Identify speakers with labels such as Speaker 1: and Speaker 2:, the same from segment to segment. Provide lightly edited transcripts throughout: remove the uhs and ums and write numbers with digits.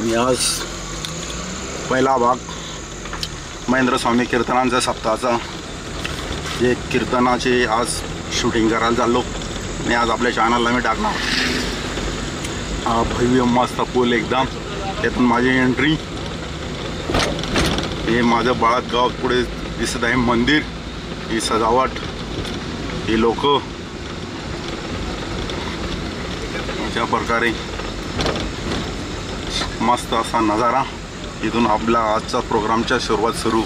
Speaker 1: आणि आज पहिला भाग महेंद्र स्वामी कीर्तनांचा सप्ताहाचा जे कीर्तनाचे आज शूटिंग करायला चाललो आणि आज आपल्या चॅनलला मी टाकणार। हा भव्य मस्त पूल एकदम, त्यातून माझी एंट्री, हे माझं बाळगाव पुढे दिसत आहे मंदिर, ही सजावट, ही लोक, अशा प्रकारे मस्त असा नजारा। इथून आपला आजचा प्रोग्रामच्या सुरुवात सुरू।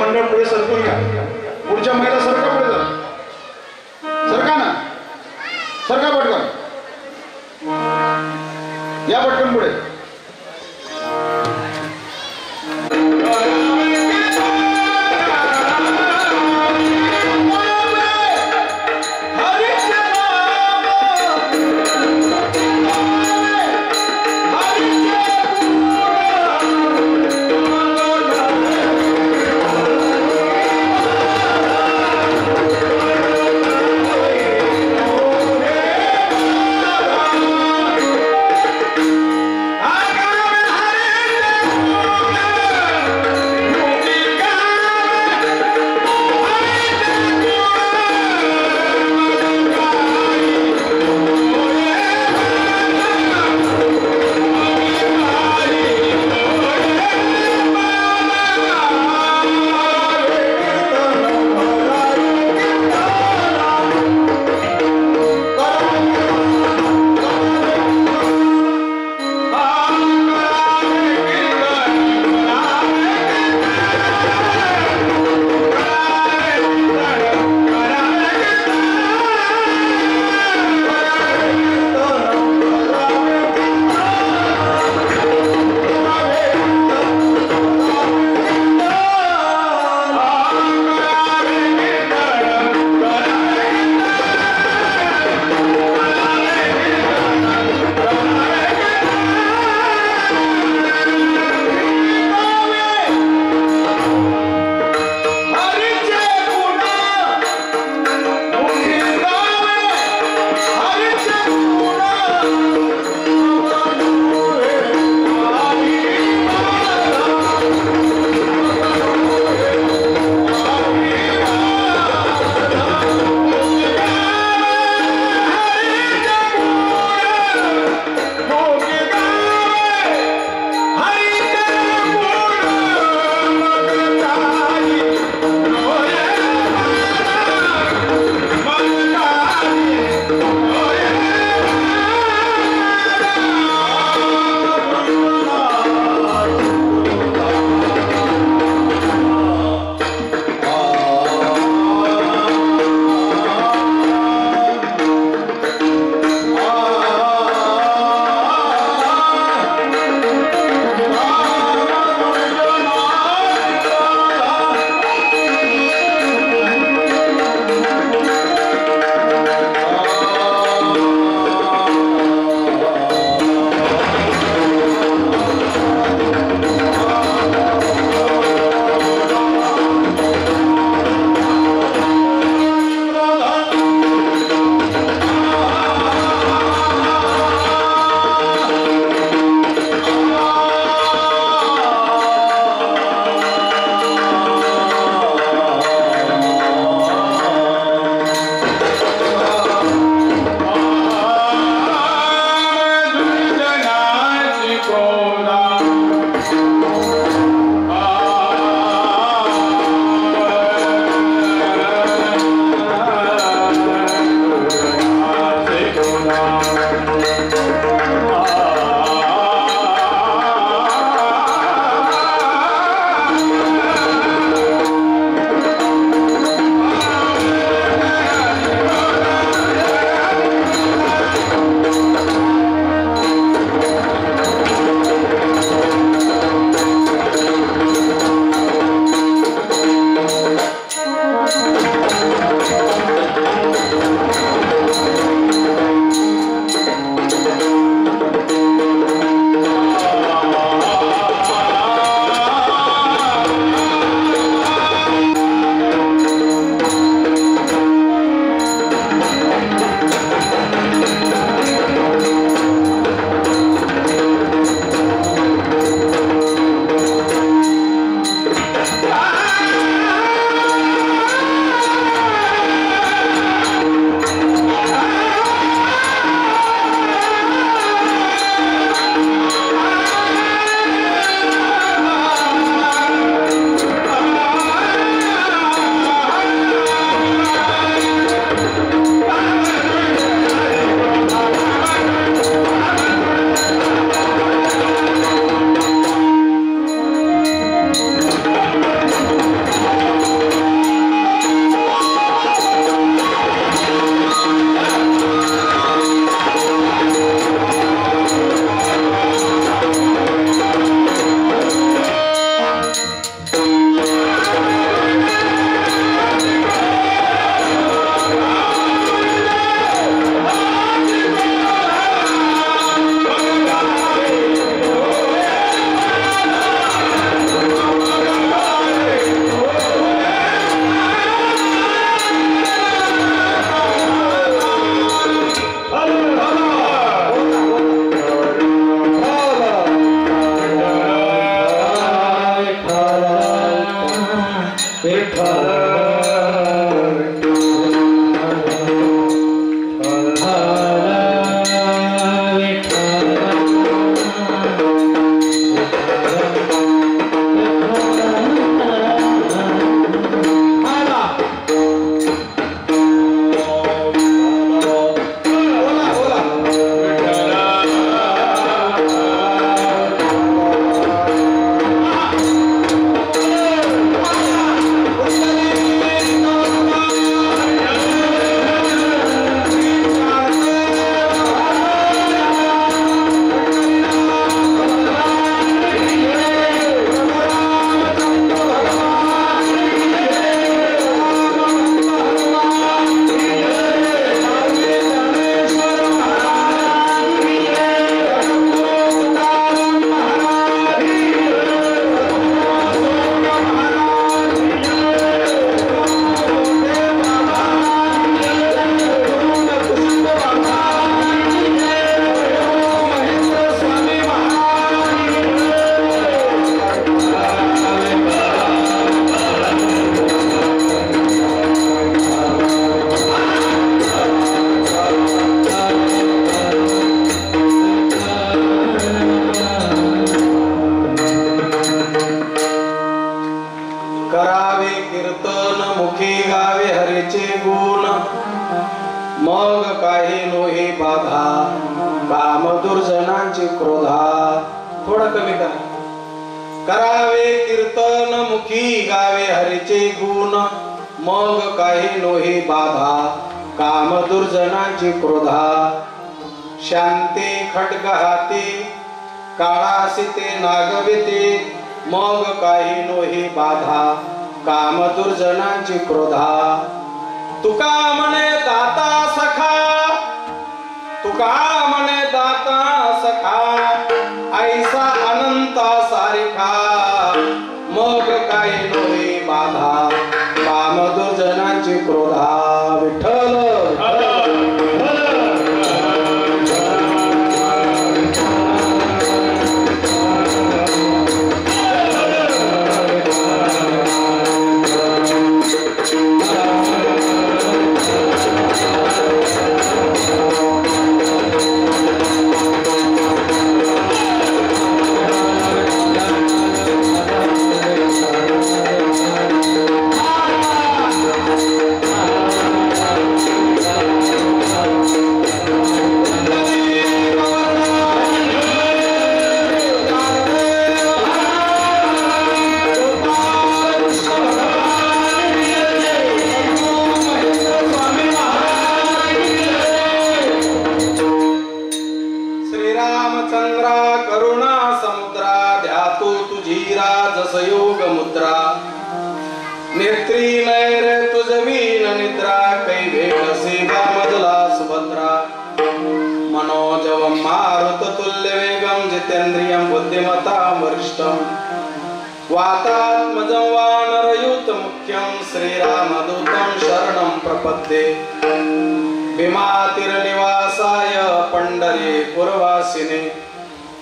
Speaker 2: मंडळ पुढे सरकून या. पुढच्या महिला सरका पुढे जा. सरका ना, सरका पटकन, या पटकन पुढे.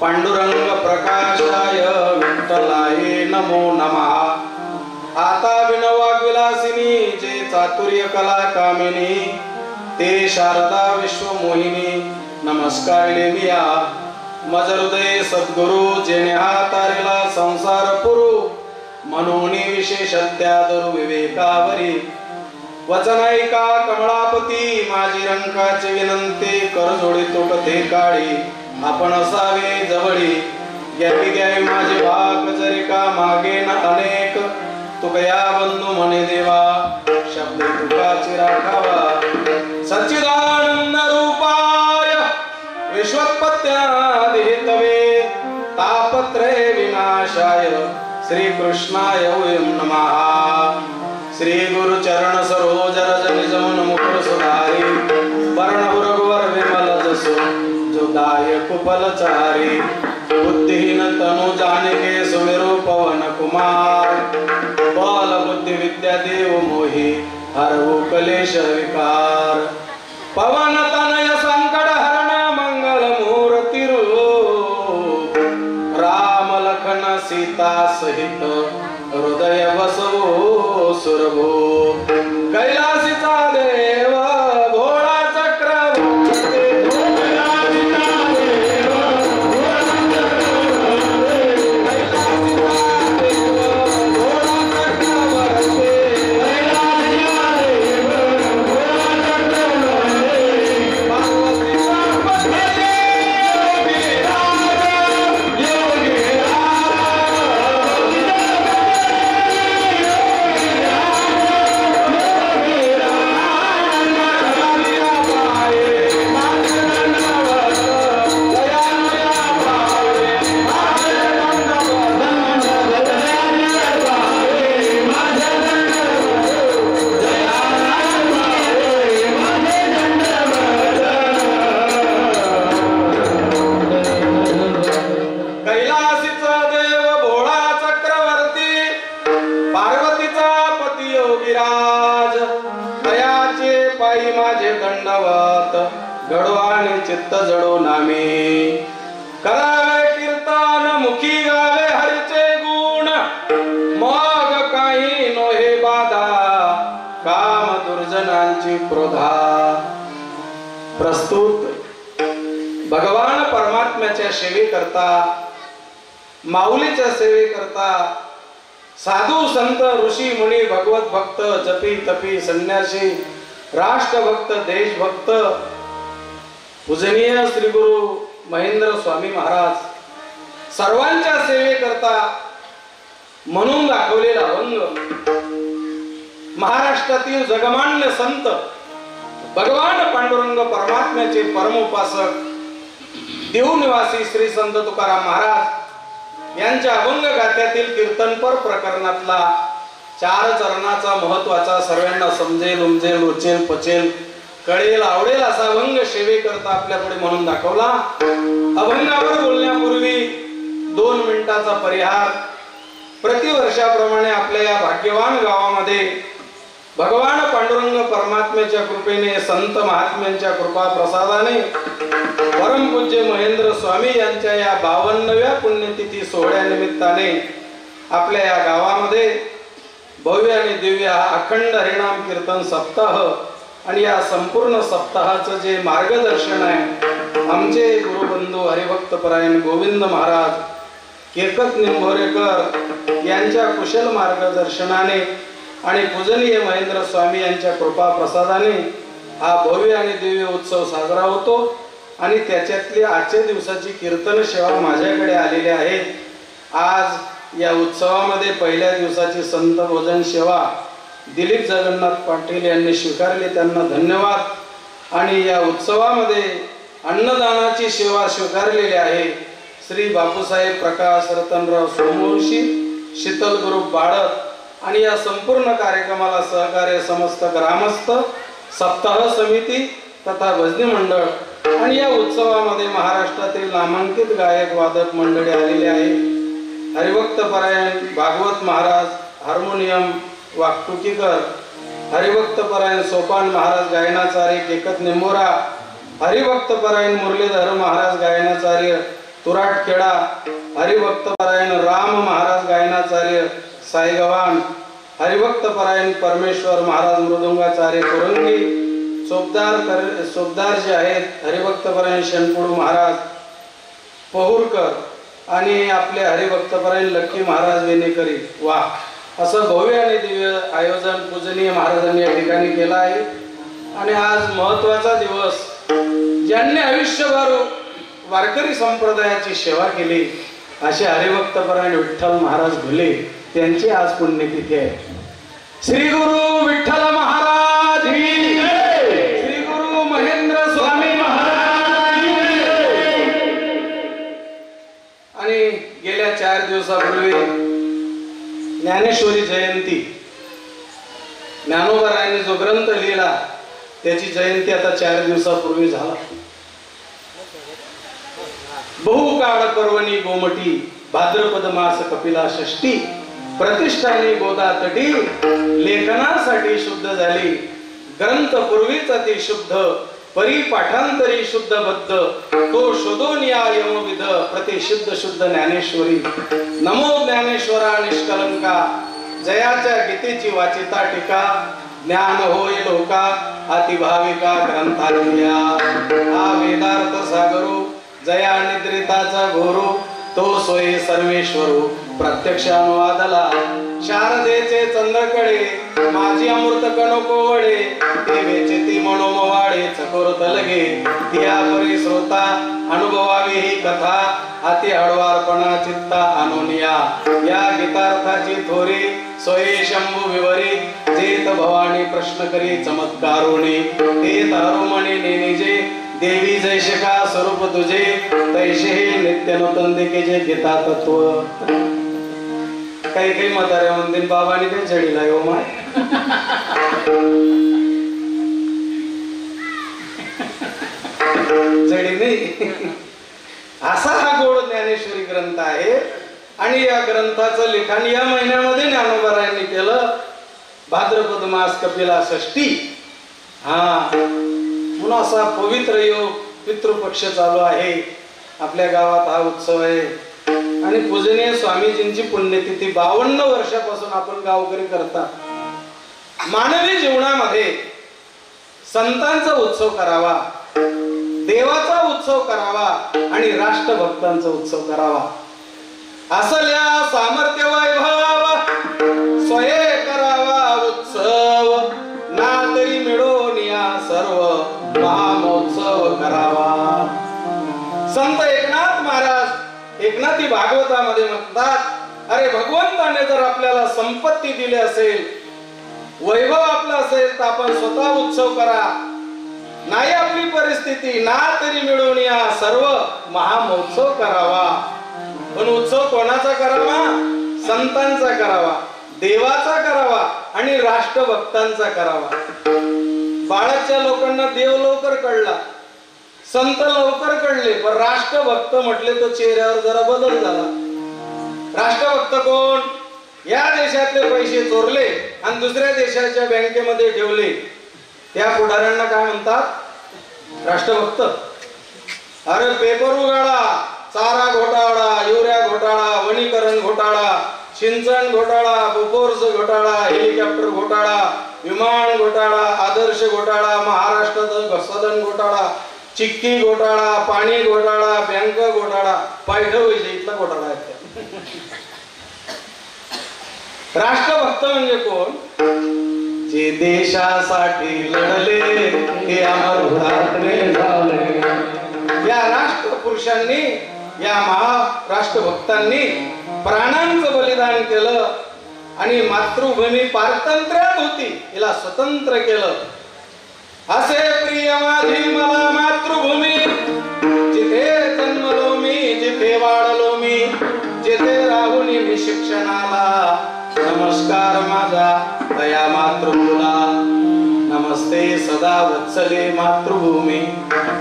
Speaker 3: पांडुरंग प्रकाशाय विठ्ठलाय नमो नमः। आता विनवाग्विलासिनी जे चातुर्य कला कामिनी ते शारदा विश्वमोहिनी नमस्कार लेमिया मज हृदय सद्गुरु जेने हातारिला संसार पुरु मनोनी विशेषत्यादरु विवेकावरी वचनायिका कमळापती माझी रंकाची विनंती कर जोडी तोटते काळी आपण असावे जवळी घ्यावी घ्यावी माझे भाग जरी का मागे न अनेक तुकया बंधू म्हणे देवा शब्द तुकाची राखावा सच्चिदानंद रूपाय विश्वोत्पत्त्यादि हेतवे तापत्रय विनाशाय श्री कृष्णाय वयं नमः। श्री गुरु चरण सरोज रज निज मन मुकुर सुधारी वर्ण रघुवर विमल जसो जो दायक फलचारी बुद्धिहीन तनु जानिके सुमेरु पवन कुमार बल बुद्धि विद्या देव मोहि हरहु कलेश विकार पवन तनय संकट हरण मंगल मूर्ति रूप राम लखन सीता सहित हृदय बसवो सुरभो कैलासीचा देव भोळा चक्रवर्ती चित्त जडो नामे करावे कीर्तन मुखी गावे हरीचे गुण मग काही नोहे बाधा काम दुर्जनांची क्रोधा. प्रस्तुत भगवान परमात्म्याच्या सेवेकरता माऊलीच्या सेवेकरता साधू संत ऋषी मुनी भगवत भक्त जपी तपी संन्यासी राष्ट्रभक्त देशभक्त पूजनीय श्री गुरु महेंद्र स्वामी महाराज सर्वांच्या सेवेकरता म्हणून दाखवलेला अभंग महाराष्ट्रातील जगमान्य संत भगवान पांडुरंग परमात्म्याचे परमोपासक देवनिवासी श्री संत तुकाराम महाराज यांच्या अभंग गाथ्यातील कीर्तनपर प्रकरणातला 4 चरणाचा महत्वाचा सर्वांना समजेल उमजेल उचेल पचेल कळेल आवडेल असा अभंग सेवेकरता आपल्या पुढे म्हणून दाखवला. अभंगावर बोलण्यापूर्वी 2 मिनिटाचा परिहार. प्रतिवर्षाप्रमाणे आपल्या या भाग्यवान गावामध्ये भगवान पांडुरंग परमात्म्याच्या कृपेने संत महात्म्यांच्या कृपा प्रसादाने परमपूज्य महेंद्र स्वामी यांच्या या 52व्या पुण्यतिथी सोहळ्यानिमित्ताने आपल्या या गावामध्ये भव्य आणि दिव्य अखंड हरिनाम कीर्तन सप्ताह आणि या संपूर्ण सप्ताहाचं जे मार्गदर्शन आहे आमचे गुरुबंधू हरिभक्तपरायण गोविंद महाराज केकत निंभोरेकर यांच्या कुशल मार्गदर्शनाने आणि पूजनीय महेंद्र स्वामी यांच्या कृपा प्रसादाने हा भव्य आणि दिव्य उत्सव साजरा होतो. आणि त्याच्यातली आजच्या दिवसाची कीर्तन सेवा माझ्याकडे आलेली आहे. आज या उत्सवामध्ये पहिल्या दिवसाची संत भोजन सेवा दिलीप जगन्नाथ पाटील यांनी स्वीकारली, त्यांना धन्यवाद. आणि या उत्सवामध्ये अन्नदानाची सेवा स्वीकारलेली आहे श्री बापूसाहेब प्रकाश रतनराव सोमवंशी शीतल ग्रुप बाळत. आणि या संपूर्ण कार्यक्रमाला सहकार्य समस्त ग्रामस्थ सप्ताह समिती तथा भजनी मंडळ आणि या उत्सवामध्ये महाराष्ट्रातील नामांकित गायक वादक मंडळी आलेली आहे. हरिभक्तपरायण भागवत महाराज हार्मोनियम वाकटुकीकर, हरिभक्तपरायण सोपान महाराज गायनाचार्य केकत निंबोरा, हरिभक्तपरायण मुरलीधर महाराज गायनाचार्य तुराटखेडा, हरिभक्तपरायण राम महाराज गायनाचार्य साईगव्हाण, हरिभक्तपरायण परमेश्वर महाराज मृदुंगाचार्य कुरंगी, सोबदार जे आहेत हरिभक्तपरायण शनपुडू महाराज पहुरकर आणि आपले हरिभक्तपरायण लक्की महाराज वेनेकरी. वा, असं भव्य आणि दिव्य आयोजन पूजनीय महाराजांनी या ठिकाणी केलं आहे. आणि आज महत्वाचा दिवस ज्यांनी आयुष्यभर वारकरी संप्रदायाची सेवा केली असे हरिभक्तपरायण विठ्ठल महाराज घुले त्यांची आज पुण्यतिथी आहे. श्री गुरु विठ्ठल महाराज की जय, श्री गुरु महेंद्र स्वामी महाराज की जय. आणि गेल्या 4 दिवसापूर्वी ज्ञानेश्वरी जयंती, ज्ञानोबरायांनी जो ग्रंथ लिहिला त्याची जयंती आता 4 दिवसापूर्वी झाला. बहुकाळ पर्वणी गोमटी भाद्रपद मास कपिला षष्टी प्रतिष्ठानी गोदा तटी लेखनासाठी शुद्ध झाली. ग्रंथ पूर्वीच अति शुद्ध परी पाठांतरी शुद्ध बद्ध तो शोधून या यमविध प्रतिशुद्ध शुद्ध ज्ञानेश्वरी. नमो ज्ञानेश्वरा निष्कलंका जयाच्या गीतेची वाचिता टीका ज्ञान होय लोका अतिभाविका ग्रंथालिया हा वेदार्थ सागरो जया निद्रिताचा घोरू तो सोयी सर्वेश्वरू प्रत्यक्ष अनुवादला शारदेचे चंद्रकडे माझी अमृत कणको वडे देवेचे ती मनोमवाडे चकोर तलगे तिया परी श्रोता अनुभवावी ही कथा अति हळवारपणा चित्ता अनुनिया या गीतार्थाची थोरी सोयी शंभू विवरी जेत भवानी प्रश्न करी चमत्कारुणी ते तारुमणी नेनिजे देवी जैशिका स्वरूप तुझे तैसे नित्य नूतन जे गीता तत्व काही काही म्हाताऱ्या म्हणतील बाबांनी काही झडीला येऊ माय झडी नाही असा हा गोड ज्ञानेश्वरी ग्रंथ आहे. आणि या ग्रंथाचं लिखाण या महिन्यामध्ये ज्ञानोबरायांनी केलं. भाद्रपद मास कपिला षष्टी हा म्हणून असा पवित्र योग पितृपक्ष चालू आहे. आपल्या गावात हा उत्सव आहे आणि पूजनीय स्वामीजींची पुण्यतिथी 52 वर्षापासून आपण गावकरी करतात. मानवी जीवनामध्ये संतांचा उत्सव करावा, देवाचा उत्सव करावा आणि राष्ट्रभक्तांचा उत्सव करावा. असल्या सामर्थ्य वैभव स्वये करावा उत्सव ना तरी मिळून या सर्व महामहोत्सव करावा. संत एकनाथ महाराज एकनाथी भागवतामध्ये म्हणतात, अरे भगवंताने जर आपल्याला संपत्ती दिली असेल, वैभव आपला असेल तर आपण स्वतः उत्सव करा. नाही आपली परिस्थिती ना तरी मिळून या सर्व महामहोत्सव करावा. पण उत्सव कोणाचा करावा? संतांचा करावा, देवाचा करावा आणि राष्ट्रभक्तांचा करावा. बाळाच्या लोकांना देव लवकर कळला, संत लवकर कळले, पण राष्ट्रभक्त म्हटले तर चेहऱ्यावर जरा बदल झाला. राष्ट्रभक्त कोण? या देशातले पैसे चोरले आणि दुसऱ्या देशाच्या बँकेमध्ये ठेवले त्या पुढाऱ्यांना काय म्हणतात? राष्ट्रभक्त. अरे पेपर उघाडा, चारा घोटाळा, युरिया घोटाळा, वनीकरण घोटाळा, सिंचन घोटाळा, बोफोर्स घोटाळा, हेलिकॉप्टर घोटाळा, विमान घोटाळा, आदर्श घोटाळा, महाराष्ट्र सदन घोटाळा, चिक्की घोटाळा, पाणी घोटाळा, बँक घोटाळा, पैठवैसे इथला घोटाळा आहे. राष्ट्रभक्त म्हणजे कोण? जे देशासाठी लढले ते अमर झाले. या राष्ट्रपुरुषांनी, या महाराष्ट्रभक्तांनी प्राणांचं बलिदान केलं आणि मातृभूमी पारतंत्र्यात होती, हिला स्वतंत्र केलं. असे प्रिय माझी मला मातृभूमी, जिथे जन्मलो मी, जिथे वाढलो मी, जिथे राहून मी शिक्षणाला. नमस्कार माझा दया मातृभूला, नमस्ते सदा वत्सले मातृभूमी,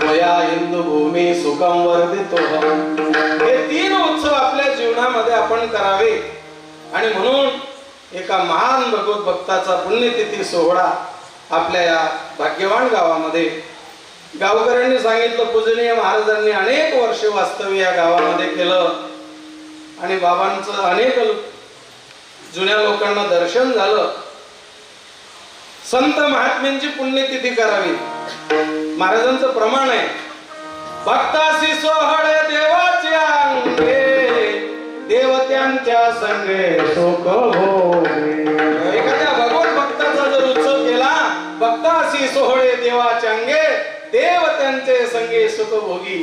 Speaker 3: त्वया हिंदुभूमी सुखम वर्धितो. हे 3 उत्सव आपल्या जीवनामध्ये आपण करावे. आणि म्हणून एका महान भगवत भक्ताचा पुण्यतिथी सोहळा आपल्या या भाग्यवान गावामध्ये गावकऱ्यांनी सांगितलं, पूजनीय महाराजांनी अनेक वर्ष वास्तव्य या गावामध्ये केलं आणि बाबांचं अनेक जुन्या लोकांना दर्शन झालं. संत महात्म्यांची पुण्यतिथी करावी. महाराजांचं प्रमाण आहे, भक्तासी सोहळे देवाचे अंगे, देवत्यांच्या संगे सुख भोगे. एखाद्या भगवत भक्ताचा जर उत्सव केला, भक्तासी सोहळे देवाचे अंगे, देवत्यांचे संगे सुख भोगी.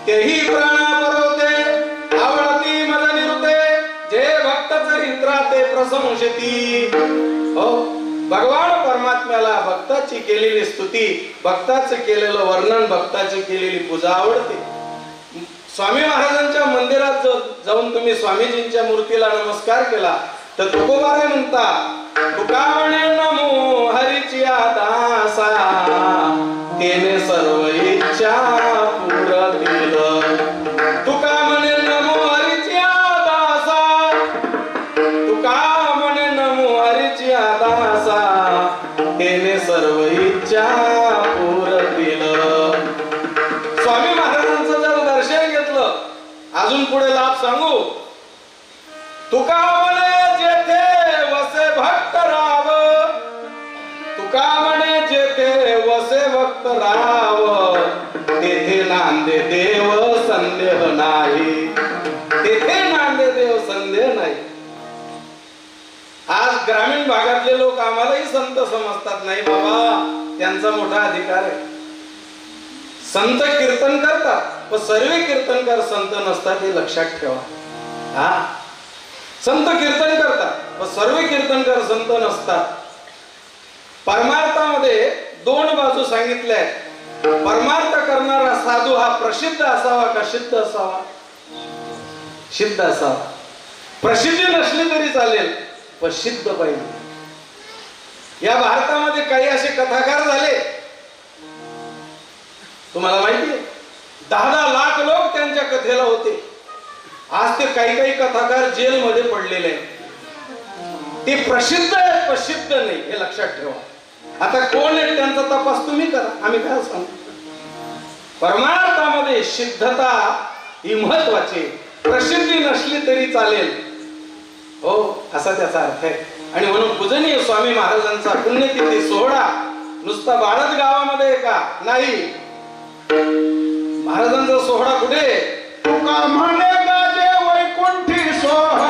Speaker 3: तेही प्राणा परवते आवडती मज निरुते, जे भक्त चरित्रा ते प्रशंसती. हो, भगवान परमात्म्याला भक्ताची केलेली स्तुती, भक्ताचं केलेलं वर्णन, भक्ताची केलेली पूजा आवडते. स्वामी महाराजांच्या मंदिरात जाऊन तुम्ही स्वामीजींच्या मूर्तीला नमस्कार केला तर तुकोबारे म्हणता, तुका म्हणे नमो हरीची दासा, तेने सर्व इच्छा पुरतील. तुका म्हणे नमो हरीची दासा, तुका म्हणे नमो हरीची दासा, तेने सर्व इच्छा पुरतील. स्वामी महाराजांचं जर दर्शन घेतलं, अजून पुढे लाभ सांगू. तुका म्हणे जेथे वसे तुका म्हणे जेथे वसे भक्त राव तेथे नांदे देव संदेह नाही, तेथे नांदे देव संदेह नाही. आज ग्रामीण भागातले लोक आम्हालाही संत समजतात. नाही बाबा, त्यांचा मोठा अधिकार आहे. संत कीर्तन करतात, पण सर्व कीर्तनकार संत नसतात हे लक्षात ठेवा. हा, संत कीर्तन करतात, पण सर्व कीर्तनकार संत नसतात. परमार्थामध्ये दोन बाजू सांगितल्या आहेत. परमार्थ करणारा साधू हा प्रसिद्ध असावा का सिद्ध असावा? सिद्ध असावा. प्रसिद्धी नसली तरी चालेल, पण सिद्ध पाहिजे. या भारतामध्ये काही असे कथाकार झाले, तुम्हाला माहिती आहे, 10-10 लाख लोक त्यांच्या कथेला होते. आज ते काही कथाकार जेलमध्ये पडलेले आहेत. ते प्रसिद्ध आहेत, प्रसिद्ध नाही, हे लक्षात ठेवा. आता कोण आहे त्यांचा तपास तुम्ही करा, आम्ही काय सांगतो. परमार्थामध्ये सिद्धता ही महत्वाची. प्रसिद्धी नसली तरी चालेल, हो, असा त्याचा अर्थ आहे. आणि म्हणून पूजनीय स्वामी महाराजांचा पुण्यतिथी सोहळा नुसता बाळद गावामध्ये का नाही, महाराजांचा सोहळा कुठे?
Speaker 2: तुका म्हणे गाजे वैकुंठी सोहळा